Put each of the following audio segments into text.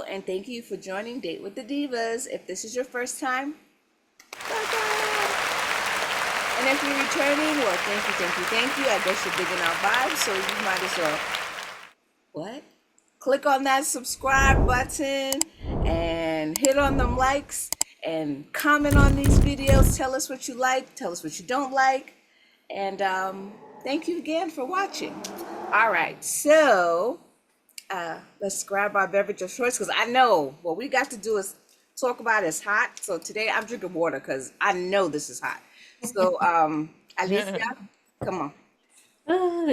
and thank you for joining Date with the Divas. If this is your first time, welcome. And if you're returning, well, thank you. I guess you're digging our vibes, so you might as well, what? Click on that subscribe button and hit on them likes and comment on these videos. Tell us what you like, tell us what you don't like. And thank you again for watching. All right, so let's grab our beverage of choice because I know what we got to do is talk about is hot. So today I'm drinking water because I know this is hot. So Alicia, come on.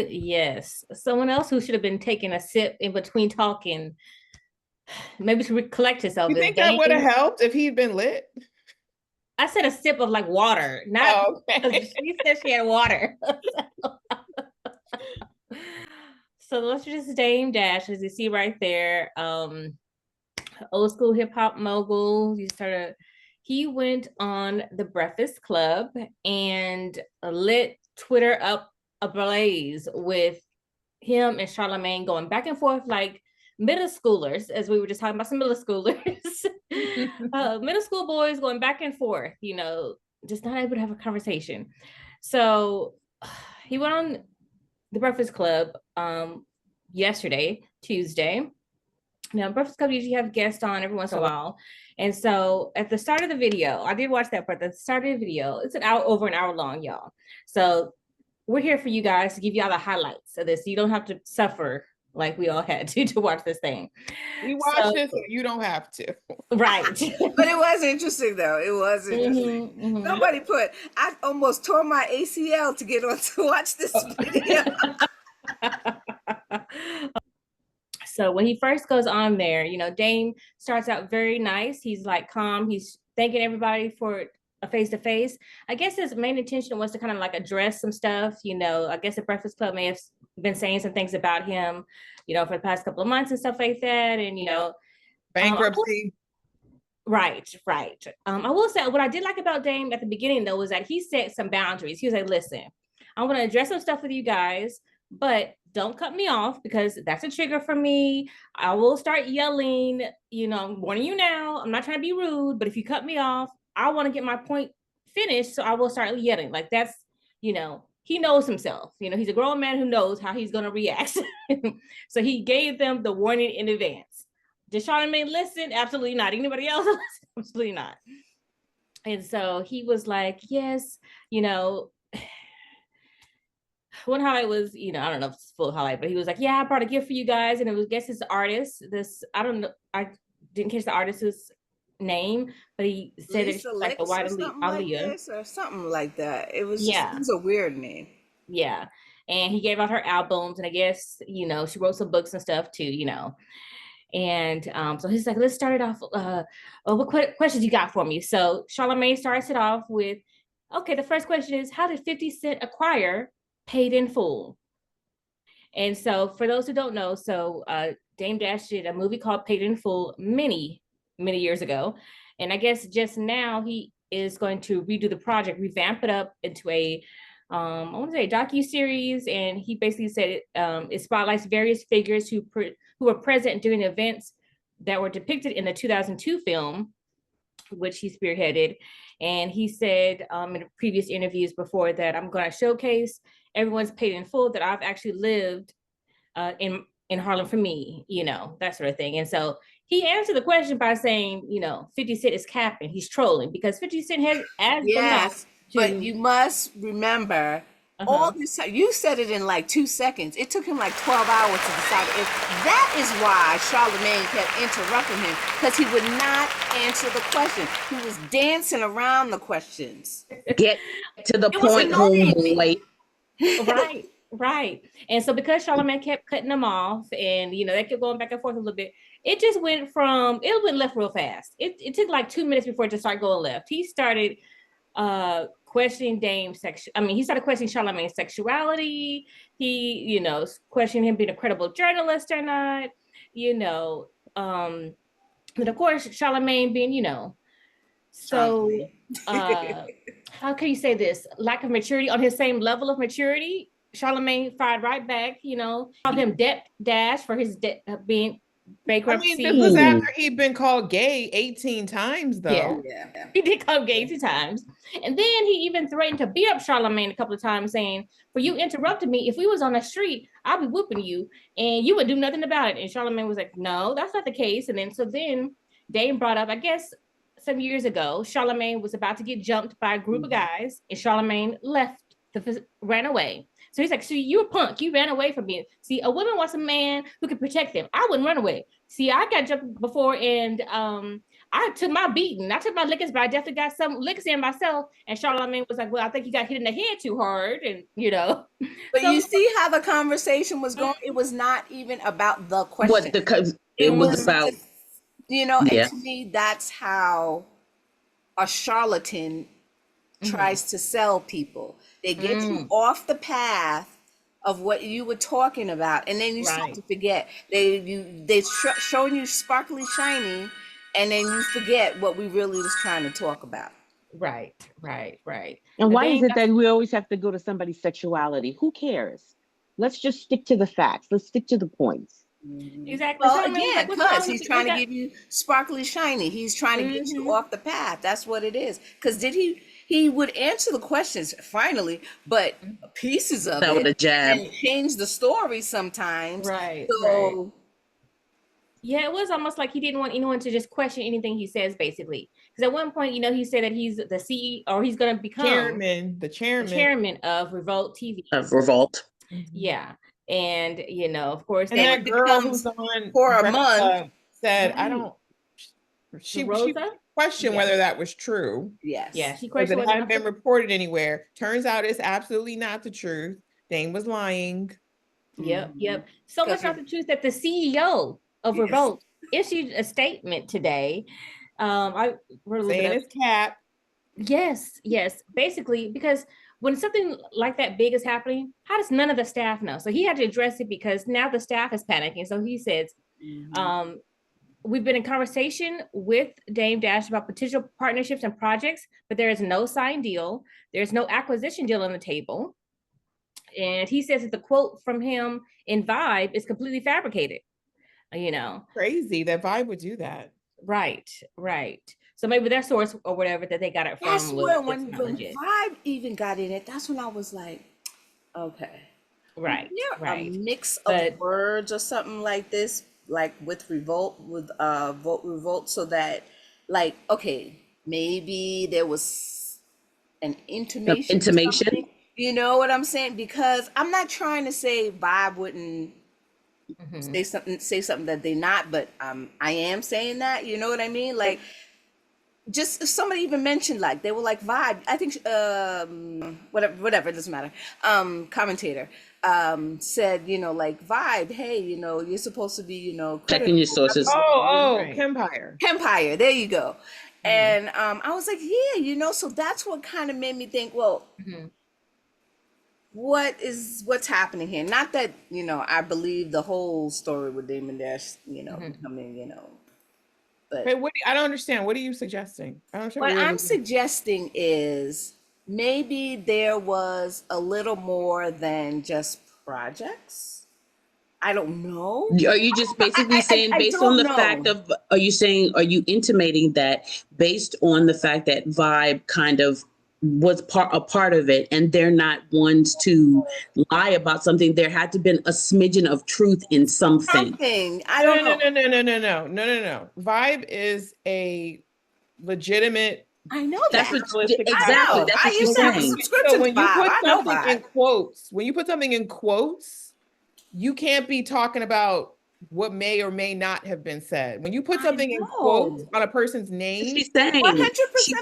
Yes. Someone else who should have been taking a sip in between talking, maybe to recollect himself, You is think that would have Dane. helped if he'd been lit? I said a sip of like water, not Oh, okay. she said she had water. So let's just Dame Dash, as you see right there. Old school hip hop mogul. He went on the Breakfast Club and lit Twitter up ablaze with him and Charlamagne going back and forth like middle schoolers, as we were just talking about some middle schoolers. Middle school boys going back and forth, just not able to have a conversation. So he went on the Breakfast Club yesterday, Tuesday. Now, Breakfast Club usually have guests on every once in a while. And so at the start of the video, I did watch that part. At the start of the video, it's over an hour long, y'all. So we're here for you guys to give y'all the highlights of this. So you don't have to suffer like we all had to watch this thing. We watched it, so you don't have to. Right. But it was interesting, though. It was interesting. Somebody put, I almost tore my ACL to get on to watch this video. So when he first goes on there, Dame starts out very nice. He's like calm. He's thanking everybody for a face-to-face. I guess his main intention was to kind of like address some stuff. I guess the Breakfast Club may have been saying some things about him, for the past couple of months and stuff like that. And, bankruptcy. Right. I will say what I did like about Dame at the beginning, though, was that he set some boundaries. He was like, listen, I want to address some stuff with you guys, but don't cut me off because that's a trigger for me. I will start yelling, I'm warning you now. I'm not trying to be rude, but if you cut me off, I want to get my point finished. So I will start yelling. Like that's, he knows himself. He's a grown man who knows how he's going to react. So he gave them the warning in advance. Did Charlamagne listen? Absolutely not. Anybody else listen? Absolutely not. And so he was like, yes, one highlight was, I don't know if it's full highlight, but he was like, yeah, I brought a gift for you guys. And it was, guess it's the artist. I don't know. I didn't catch the artist's name, but he said it's like the white Aaliyah. Or something like that. It was it was a weird name. Yeah. And he gave out her albums, and I guess, she wrote some books and stuff too, And so he's like, let's start it off. What questions you got for me? So Charlamagne starts it off with, okay, the first question is, how did 50 Cent acquire Paid in Full? And so for those who don't know, Dame Dash did a movie called Paid in Full many years ago. And I guess just now he is going to redo the project, revamp it up into a I want to say docu-series. And he basically said it spotlights various figures who were present during events that were depicted in the 2002 film, which he spearheaded. And he said in previous interviews before that, I'm going to showcase everyone's paid in full that I've actually lived in Harlem for me, that sort of thing. And so he answered the question by saying, 50 Cent is capping, he's trolling, because 50 Cent has yes, but you must remember all this time. You said it in like 2 seconds. It took him like 12 hours to decide. If that is why Charlamagne kept interrupting him, because he would not answer the question. He was dancing around the questions. Get to the point, homeboy. Right. And so because Charlamagne kept cutting them off, and they kept going back and forth a little bit, it just went left real fast. It took like 2 minutes before it just started going left. He started questioning Dame's he started questioning Charlamagne's sexuality. He, questioning him being a credible journalist or not, but of course Charlamagne being, so how can you say this? Lack of maturity, on his same level of maturity. Charlamagne fired right back, called him Depp Dash for his being bankruptcy. This was after he'd been called gay 18 times, though. Yeah. He did call him gay 2 times. And then he even threatened to beat up Charlamagne a couple of times, saying, for you interrupted me, if we was on the street, I'll be whooping you and you would do nothing about it. And Charlamagne was like, no, that's not the case. And then Dame brought up, I guess some years ago, Charlamagne was about to get jumped by a group of guys and Charlamagne ran away. So he's like, see, you a punk. You ran away from me. See, a woman wants a man who can protect them. I wouldn't run away. See, I got jumped before and I took my beating. I took my lickings, but I definitely got some lickings in myself. And Charlamagne was like, well, I think you got hit in the head too hard. And, But so, you see how the conversation was going? It was not even about the question. It was about, just, and to me, that's how a charlatan tries to sell people. They get you off the path of what you were talking about, and then you start to forget. They showing you sparkly shiny, and then you forget what we really was trying to talk about. Right. And why is it that we always have to go to somebody's sexuality? Who cares? Let's just stick to the facts. Let's stick to the points. Exactly. Well, again, because he's trying to give you sparkly shiny. He's trying to get you off the path. That's what it is. Because he would answer the questions finally, but pieces of that it with a jab and change the story sometimes. Right. So yeah, it was almost like he didn't want anyone to just question anything he says, basically. Because at one point, he said that he's the CEO, or he's going to become the chairman of Revolt TV. Of Revolt. Yeah. And, of course. And that girl who's on for a month said, I don't, she questioned whether that was true. Yes. Yeah, she questioned it hadn't been reported anywhere. Turns out it's absolutely not the truth. Dane was lying. Yep. So much not the truth that the CEO of Revolt issued a statement today. I wrote saying it's cap. Yes. Basically, because when something like that big is happening, how does none of the staff know? So he had to address it because now the staff is panicking. So he says, we've been in conversation with Dame Dash about potential partnerships and projects, but there is no signed deal. There's no acquisition deal on the table. And he says that the quote from him in Vibe is completely fabricated. Crazy that Vibe would do that. Right. So maybe their source or whatever that they got it from. That's when Vibe even got in it. That's when I was like, okay. Right. A mix of words or something like this, like with Revolt, Revolt, so that, like, okay, maybe there was an intimation. You know what I'm saying? Because I'm not trying to say Vibe wouldn't say something that they're not, but I am saying that. You know what I mean? Like, just if somebody even mentioned, like, they were like Vibe, I think whatever, it doesn't matter. Commentator said, like, Vibe, hey, you're supposed to be, checking your sources. Kempire, there you go. And I was like, yeah, so that's what kind of made me think, well, what's happening here? Not that, I believe the whole story with Damon Dash, becoming, but I don't understand. What are you suggesting? What I'm suggesting is maybe there was a little more than just projects. I don't know. Are you just basically saying based on the fact of, are you intimating that based on the fact that Vibe kind of was a part of it and they're not ones to lie about something, there had to been a smidgen of truth in something. I don't know. No. Vibe is a legitimate. I know that's that. Exactly. That's what you're saying. So when you put something in quotes, you can't be talking about what may or may not have been said. When you put something in quotes on a person's name, she's saying 100%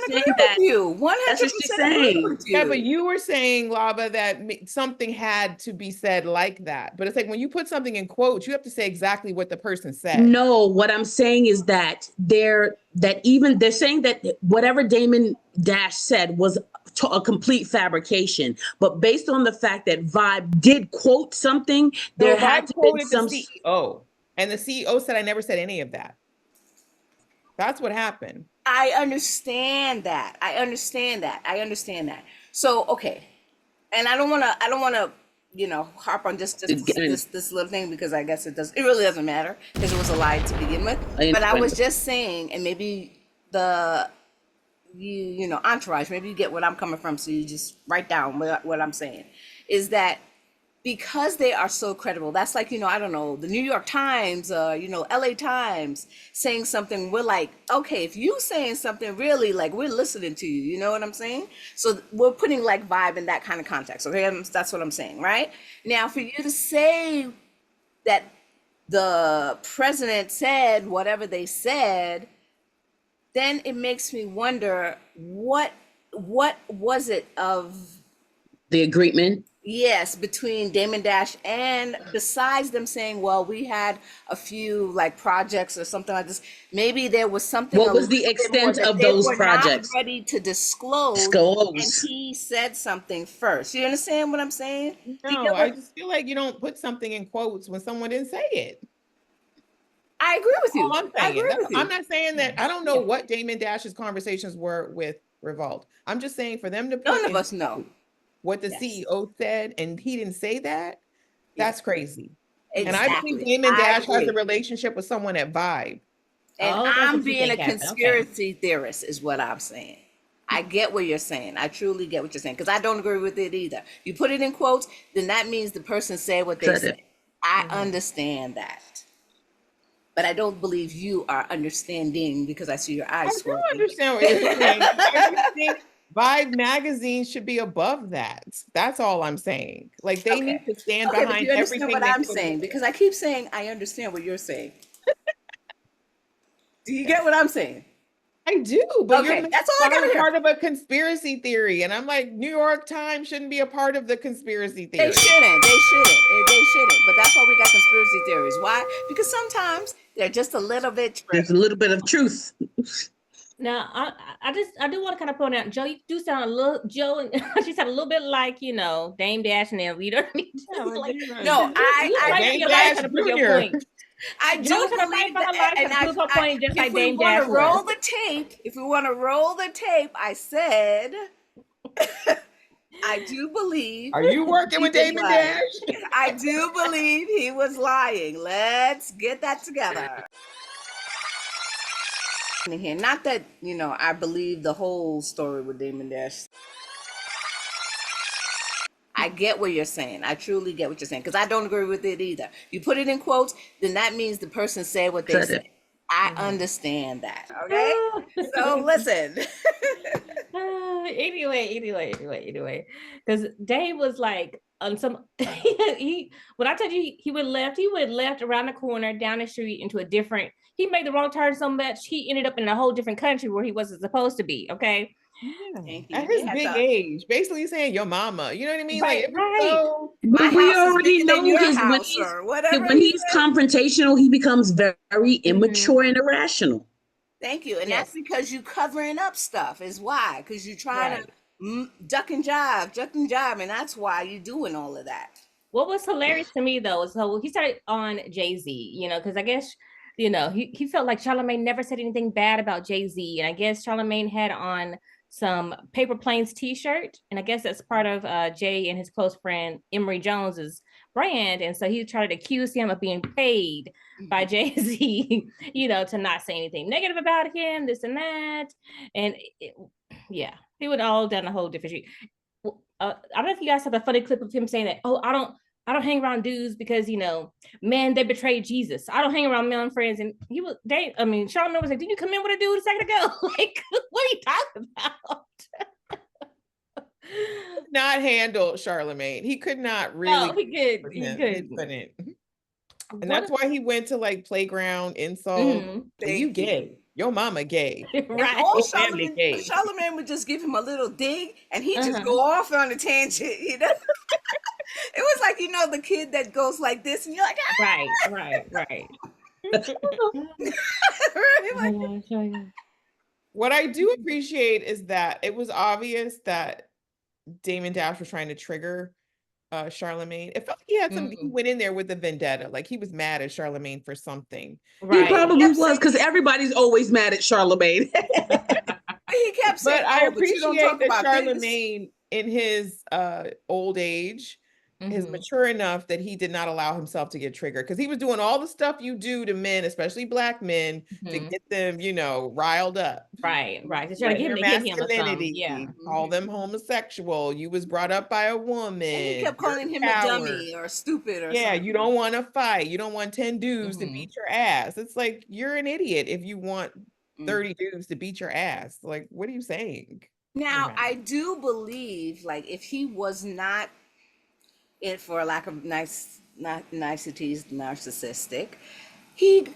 agree with you. 100% agree with you. Yeah, but you were saying, Lava, that something had to be said like that. But it's like when you put something in quotes, you have to say exactly what the person said. No, what I'm saying is that they're saying that whatever Damon Dash said was a complete fabrication, but based on the fact that Vibe did quote something, there had to be some CEO, and the CEO said, "I never said any of that." That's what happened. I understand that. So okay, and I don't want to harp on just this little thing, because I guess it really doesn't matter, because it was a lie to begin with. But I was just saying, and maybe entourage, maybe you get what I'm coming from, so you just write down what I'm saying, is that because they are so credible, that's like, I don't know, the New York Times, LA Times saying something, we're like, okay, if you saying something, really, like, we're listening to you, you know what I'm saying? So we're putting like Vibe in that kind of context, okay? That's what I'm saying, right? Now, for you to say that the president said whatever they said, then it makes me wonder, what was it of the agreement? Yes, between Damon Dash, and besides them saying, well, we had a few like projects or something like this, maybe there was something. What was the extent of those projects? Not ready to disclose. And he said something first. You understand what I'm saying? No, I just feel like you don't put something in quotes when someone didn't say it. I agree with you. I'm not saying that. I don't know what Damon Dash's conversations were with Revolt. I'm just saying, for them to put none of us know what the CEO said, and he didn't say that, that's crazy. Exactly. And I believe Damon Dash has a relationship with someone at Vibe. And I'm being a conspiracy theorist, is what I'm saying. I get what you're saying. I truly get what you're saying, because I don't agree with it either. You put it in quotes, then that means the person said what they said. I understand that. But I don't believe you are understanding, because I see your eyes swirling. I do understand what you're saying. I think Vibe magazine should be above that. That's all I'm saying. Like, they need to stand behind everything. What I'm saying, because I keep saying I understand what you're saying. Do you get what I'm saying? I do, but you're that's all I got to hear. Part of a conspiracy theory, and I'm like, New York Times shouldn't be a part of the conspiracy theory. They shouldn't. But that's why we got conspiracy theories. Why? Because sometimes they're just a little bit. There's a little bit of truth. Now, I do want to kind of point out, Joe, you do sound a little, she sound a little bit like, Dame Dash and them. You know what I mean? No, Dame Dash Jr. I do believe that, and if we want to roll the tape, I said, I do believe. Are you working with Damon Dash? I do believe he was lying. Let's get that together. Here, not that I believe the whole story with Damon Dash. I get what you're saying. I truly get what you're saying, because I don't agree with it either. You put it in quotes, then that means the person said what they said. I understand that. Okay. So listen. Anyway, because Dave was like on some. When I told you he would have left around the corner, down the street, into a different. He made the wrong turn so much he ended up in a whole different country where he wasn't supposed to be. Okay. Yeah. At his big age, basically saying your mama, you know what I mean? Right, like, so, but we already know when he's confrontational, he becomes very immature and irrational. Thank you. And that's because you covering up stuff is why, because you're trying to duck and jive, and that's why you're doing all of that. What was hilarious to me though is so he started on Jay-Z, because I guess he felt like Charlamagne never said anything bad about Jay-Z, and I guess Charlamagne had on some Paper Planes t-shirt, and I guess that's part of Jay and his close friend Emory Jones's brand, and so he tried to accuse him of being paid by Jay-Z, to not say anything negative about him, this and that, and he would all down a whole different street. I don't know if you guys saw the funny clip of him saying that, I don't hang around dudes because, men, they betrayed Jesus. I don't hang around male friends. And Charlamagne was like, did you come in with a dude a second ago? Like, what are you talking about? Not handle Charlamagne. He could not really. No, he couldn't. And that's why he went to like playground insult. You gay. Your mama gay. Right. All Charlamagne would just give him a little dig and he'd just go off on a tangent, It was like, the kid that goes like this and you're like, Right. What I do appreciate is that it was obvious that Damon Dash was trying to trigger Charlamagne. It felt like he had something. He went in there with a vendetta, like he was mad at Charlamagne for something. Right. He probably was, because everybody's always mad at Charlamagne. He kept saying, but I appreciate that Charlamagne, in his old age, is mature enough that he did not allow himself to get triggered, because he was doing all the stuff you do to men, especially black men, to get them, you know, riled up. Right. To try to Let get him their to hit him or something. masculinity, Yeah. call them homosexual. You was brought up by a woman. And he kept You're calling him coward. a dummy or stupid or Yeah, something. you don't want to fight. You don't want 10 dudes to beat your ass. It's like, you're an idiot if you want 30 dudes to beat your ass. Like, what are you saying? Now, I do believe, like, if he was not, it for a lack of niceties, narcissistic, he,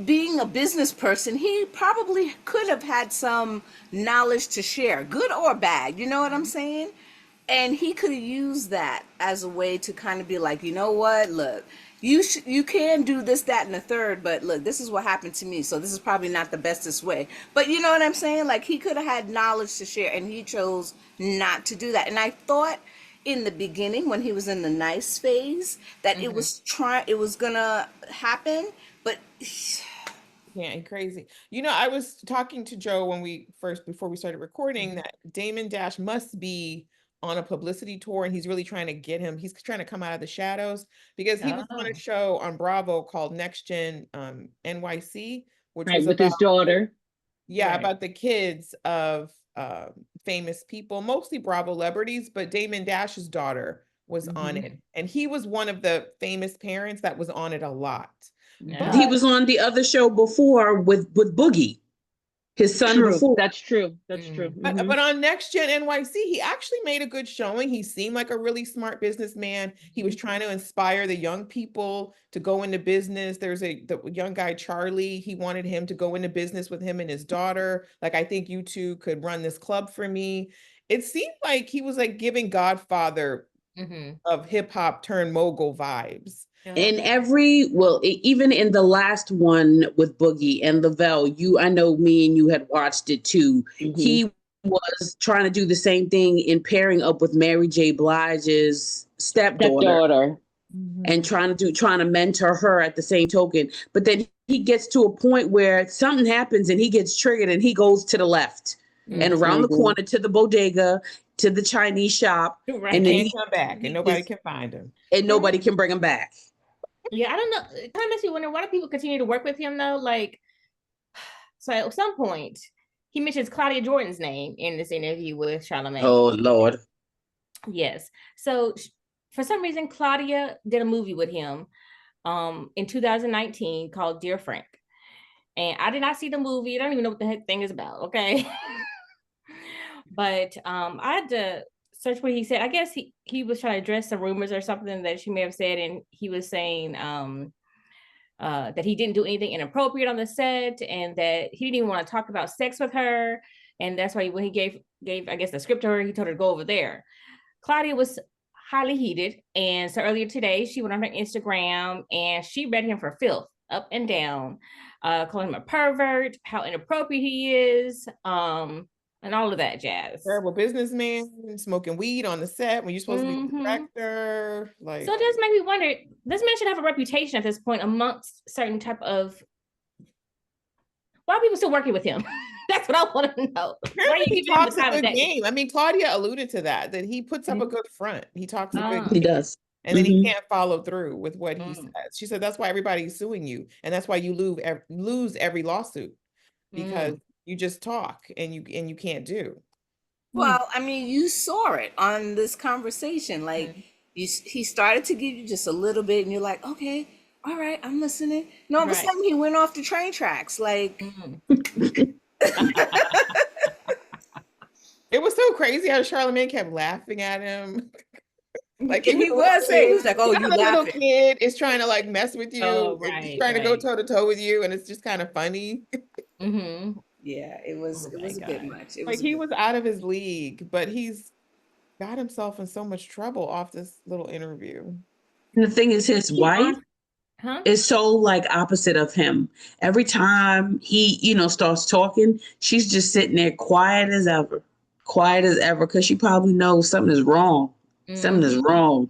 being a business person, he probably could have had some knowledge to share, good or bad. You know what I'm saying? And he could have used that as a way to kind of be like, you know what, look, you can do this, that, and the third, but look, this is what happened to me, so this is probably not the bestest way. But you know what I'm saying? Like, he could have had knowledge to share, and he chose not to do that. And I thought in the beginning, when he was in the nice phase, that it was gonna happen, but yeah, crazy. You know, I was talking to Joe before we started recording, that Damon Dash must be on a publicity tour, and he's really trying to he's trying to come out of the shadows, because he was on a show on Bravo called Next Gen NYC, which was with his daughter. Yeah, about the kids of famous people, mostly Bravo celebrities, but Damon Dash's daughter was on it. And he was one of the famous parents that was on it a lot. But he was on the other show before with Boogie, his son before. That's true. That's true. But on Next Gen NYC, he actually made a good showing. He seemed like a really smart businessman. He was trying to inspire the young people to go into business. There's the young guy, Charlie. He wanted him to go into business with him and his daughter. Like, I think you two could run this club for me. It seemed like he was like giving Godfather of hip hop turned mogul vibes. In even in the last one with Boogie and Lavelle, I know me and you had watched it too. He was trying to do the same thing in pairing up with Mary J. Blige's stepdaughter. And trying to mentor her at the same token. But then he gets to a point where something happens and he gets triggered and he goes to the left and around the corner to the bodega, to the Chinese shop. And then he come back and nobody can find him. And nobody can bring him back. Yeah, I don't know. It kind of makes me wonder, why do people continue to work with him though? Like, so at some point, he mentions Claudia Jordan's name in this interview with Charlamagne. Oh, Lord. Yes. So for some reason, Claudia did a movie with him in 2019 called Dear Frank. And I did not see the movie. I don't even know what the heck thing is about, okay? But I had to search what he said. I guess he was trying to address some rumors or something that she may have said, and he was saying that he didn't do anything inappropriate on the set, and that he didn't even want to talk about sex with her, and that's why when he gave I guess the script to her, he told her to go over there. Claudia was highly heated, and so earlier today she went on her Instagram and she read him for filth up and down, calling him a pervert, how inappropriate he is, and all of that jazz. Terrible businessman, smoking weed on the set when you're supposed to be the director. Like, so it does make me wonder, this man should have a reputation at this point amongst certain type of, why are people still working with him? That's what I want to know. Why he talks a good game. I mean, Claudia alluded to that he puts up a good front. He talks a good game. He does. And then he can't follow through with what he says. She said, that's why everybody's suing you. And that's why you lose every lawsuit, because you just talk and you can't do. Well, I mean, you saw it on this conversation. Like, he started to give you just a little bit, and you're like, okay, all right, I'm listening. And all of a sudden, he went off the train tracks. Like, it was so crazy how Charlamagne kept laughing at him. Like, he was saying, he was like, "Oh, you little laughing." kid is trying to like mess with you, right, trying to go toe to toe with you, and it's just kind of funny. Yeah, it was a bit much. Like, he was out of his league, but he's got himself in so much trouble off this little interview. And the thing is, his wife is so like opposite of him. Every time he, starts talking, she's just sitting there quiet as ever, because she probably knows something is wrong. Something is wrong.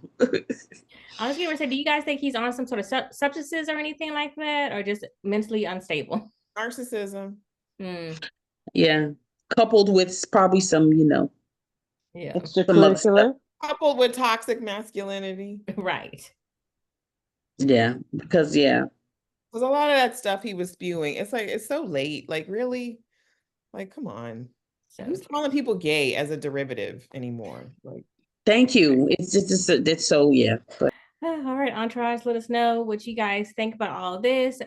I was going to say, do you guys think he's on some sort of substances or anything like that, or just mentally unstable? Narcissism. Yeah, coupled with probably some, extracurricular. coupled with toxic masculinity. Right. Yeah, because There's a lot of that stuff he was spewing. It's like, it's so late. Like, really? Like, come on. So Who's calling people gay as a derivative anymore? Like, thank you. It's just it's so yeah. But all right, Entourage, let us know what you guys think about all of this.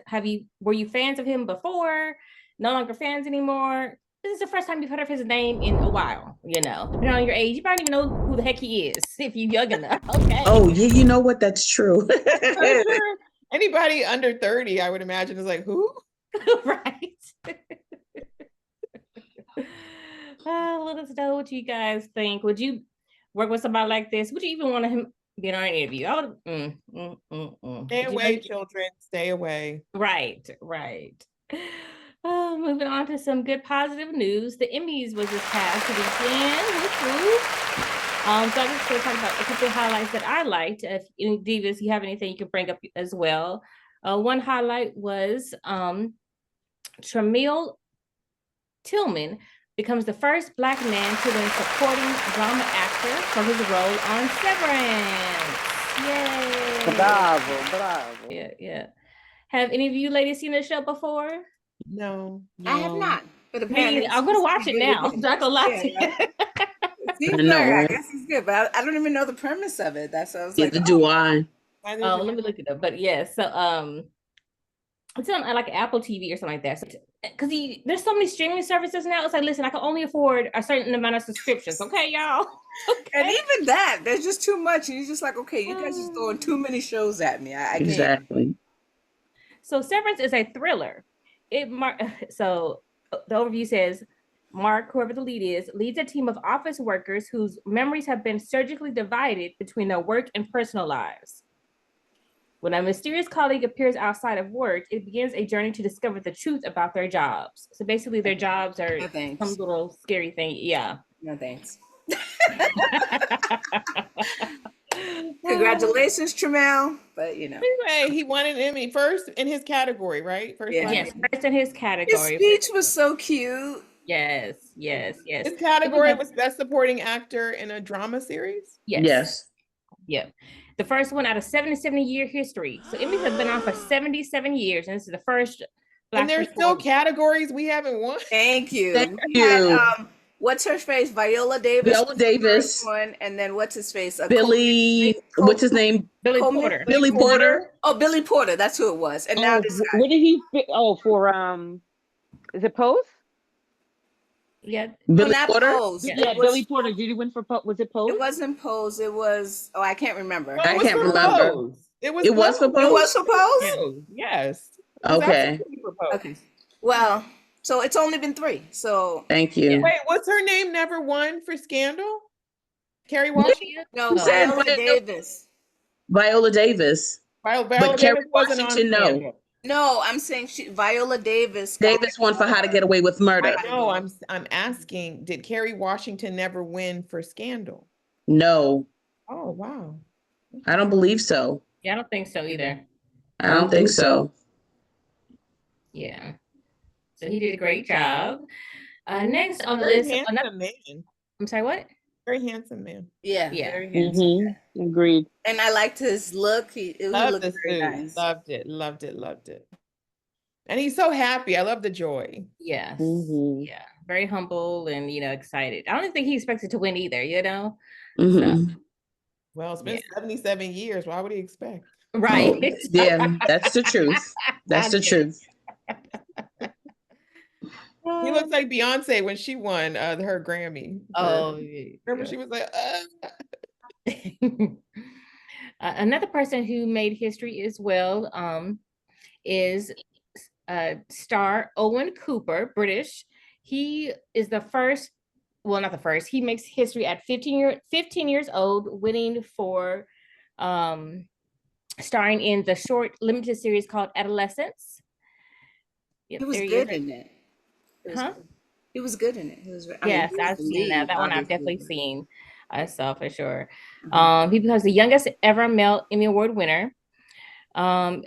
Were you fans of him before? No longer fans anymore? This is the first time you've heard of his name in a while, you know. Depending on your age, you probably even know who the heck he is if you're young enough. Okay. oh yeah, you know what? That's true. I'm sure anybody under 30, I would imagine, is like, who? Right. Let us know what you guys think. Would you work with somebody like this? Would you even want him be on an interview? I would. Stay away, children. Stay away. Right. Moving on to some good positive news. The Emmys was this past weekend. So I'm just going to talk about a couple of highlights that I liked. If any Divas, you have anything you can bring up as well. One highlight was Tramiel Tillman becomes the first Black man to win supporting drama actor for his role on Severance. Yay! Bravo. Yeah. Have any of you ladies seen the show before? No. I have not. But apparently I'm gonna watch it now. I'm not gonna lie to you. It seems like, I guess it's good, but I don't even know the premise of it. That's what I was like. Do I? Oh, let me look it up. But yeah, so it's on like Apple TV or something like that. So, because there's so many streaming services now. It's like, listen, I can only afford a certain amount of subscriptions. Okay, y'all. Okay. And even that, there's just too much, and you're just like, okay, you guys just throwing too many shows at me. I can't. Exactly. So Severance is a thriller. So the overview says Mark, whoever the lead is, leads a team of office workers whose memories have been surgically divided between their work and personal lives. When a mysterious colleague appears outside of work, it begins a journey to discover the truth about their jobs. So basically, their jobs are some little scary thing. Yeah. No thanks. Congratulations, Tramiel. But you know, anyway, he won an Emmy first in his category, right? First in his category. His speech was so cute. Yes. His category was Best Supporting Actor in a Drama Series. Yes. Yeah. The first one out of 77-year history. So Emmys have been on for 77 years, and this is the first. And there's still categories we haven't won. Thank you. Thank you. What's her face? Viola Davis. Viola Davis. One, and then what's his face? Billy. What's his name? Billy Porter. Billy Porter. Oh, Billy Porter. That's who it was. And now this guy. What did he? Oh, for is it Pose? Yeah. Billy Porter. Pose. Yeah, Billy Porter. Did he win for Pose? Was it Pose? It wasn't Pose. It was. Oh, I can't remember. No, I can't remember. Pose. It was for Pose. It was for Pose. Yes. Okay. Okay. Well, so it's only been 3. So thank you. Wait, what's her name? Never won for Scandal? Kerry Washington? No, Viola Davis. Viola Davis. But Kerry Washington, no. No, I'm saying Viola Davis. Davis won for How to Get Away with Murder. No, I'm asking, did Kerry Washington never win for Scandal? No. Oh, wow. I don't believe so. Yeah, I don't think so either. I don't think so. Yeah. So he did a great job. Next on the list, handsome man. I'm sorry, what? Very handsome man. Yeah. Very handsome. Mm-hmm. Agreed. And I liked his look. He looked very nice. Loved it. And he's so happy. I love the joy. Yes. Mm-hmm. Yeah. Very humble and excited. I don't think he expected to win either, Mm-hmm. So, well, it's been 77 years. Why would he expect? Right. Oh, yeah, that's the truth. That's the truth. He looks like Beyonce when she won her Grammy. Remember she was like, Another person who made history as well is star Owen Cooper, British. He is the first, well, not the first, he makes history at 15 years old, winning for starring in the short limited series called Adolescence. He was good in it. He was good in it. Yes, I've seen that. That one I've definitely seen. I saw for sure. He becomes the youngest ever male Emmy Award winner. The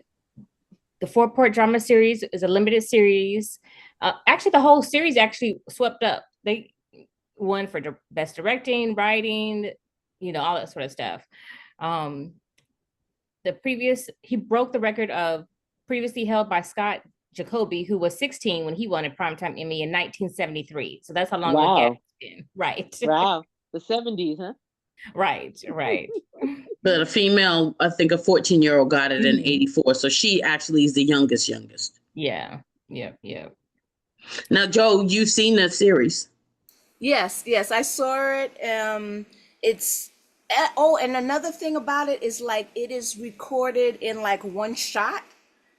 4-part drama series is a limited series. Actually, the whole series actually swept up. They won for best directing, writing, all that sort of stuff. He broke the record of previously held by Scott Jacoby, who was 16 when he won a Primetime Emmy in 1973. So that's how long Wow. it's been. Right. Wow. The 70s, huh? Right. But a female, I think a 14-year-old got it in 84. So she actually is the youngest. Yeah. Now, Joe, you've seen that series. Yes, I saw it. It's and another thing about it is like it is recorded in like one shot.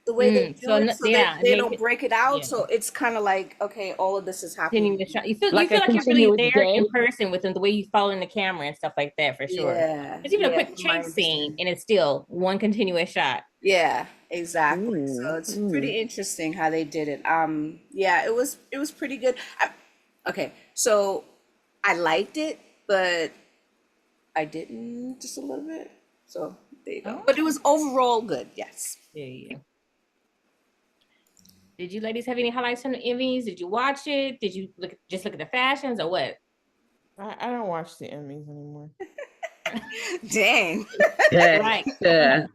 The way they do it, so they don't break it out. So it's kind of like, okay, all of this is happening. You feel Like like a you're really continuous there day? in person with them, the way you follow in the camera and stuff like that, for sure. Yeah, It's even a quick from my chase scene, understanding. and it's still one continuous shot. Yeah, exactly. So it's pretty interesting how they did it. Yeah, it was pretty good. Okay, so I liked it, but I didn't just a little bit. So there you go. But it was overall good. Yes. Yeah. Did you ladies have any highlights from the Emmys? Did you watch it? Did you just look at the fashions or what? I don't watch the Emmys anymore. Dang. Right. Yeah.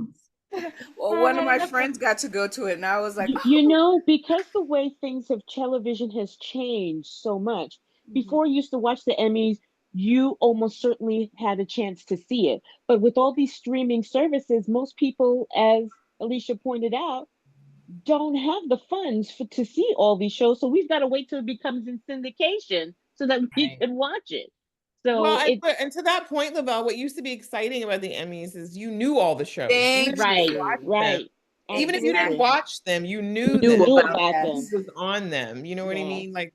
Well, one of my friends got to go to it, and I was like, Because the way things of television has changed so much. Before you used to watch the Emmys, you almost certainly had a chance to see it. But with all these streaming services, most people, as Alicia pointed out, don't have the funds to see all these shows. So we've got to wait till it becomes in syndication so that we can watch it. So well, and to that point, Lavelle, what used to be exciting about the Emmys is you knew all the shows. Right. Even if you didn't watch them, you knew about them. them. Was on them. You know what I mean? Like,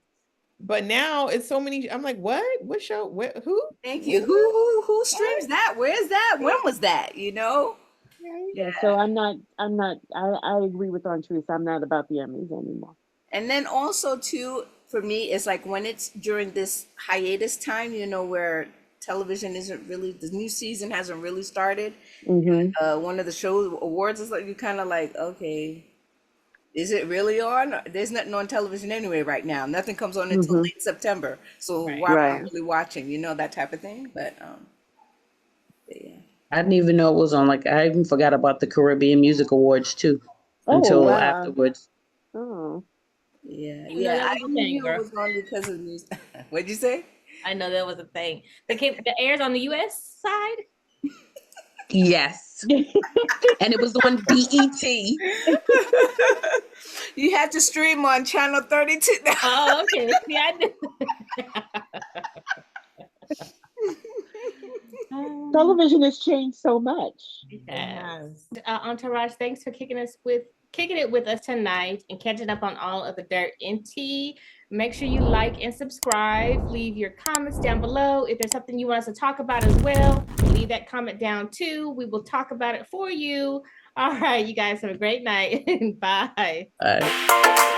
but now it's so many. I'm like, what? What show? What? Who? Thank you. Who streams that? Where's that? When was that? Yeah. So I'm not. I agree with Aunt Teresa. I'm not about the Emmys anymore. And then also too, for me, it's like when it's during this hiatus time, where television isn't really, the new season hasn't really started. One of the show awards is like, you kind of like, okay, is it really on? There's nothing on television anyway right now. Nothing comes on until late September. So why am I really watching? That type of thing. But yeah. I didn't even know it was on. Like, I even forgot about the Caribbean Music Awards too until afterwards. Oh. Yeah. I knew it was on because of music. What'd you say? I know that was a thing. The airs on the U.S. side? Yes. And it was on BET. You had to stream on channel 32. Oh, okay. Yeah, I knew. Television has changed so much. Yes. Entourage, thanks for kicking it with us tonight and catching up on all of the dirt and tea. Make sure you like and subscribe. Leave your comments down below. If there's something you want us to talk about as well, leave that comment down too. We will talk about it for you. All right, you guys have a great night. Bye. Bye.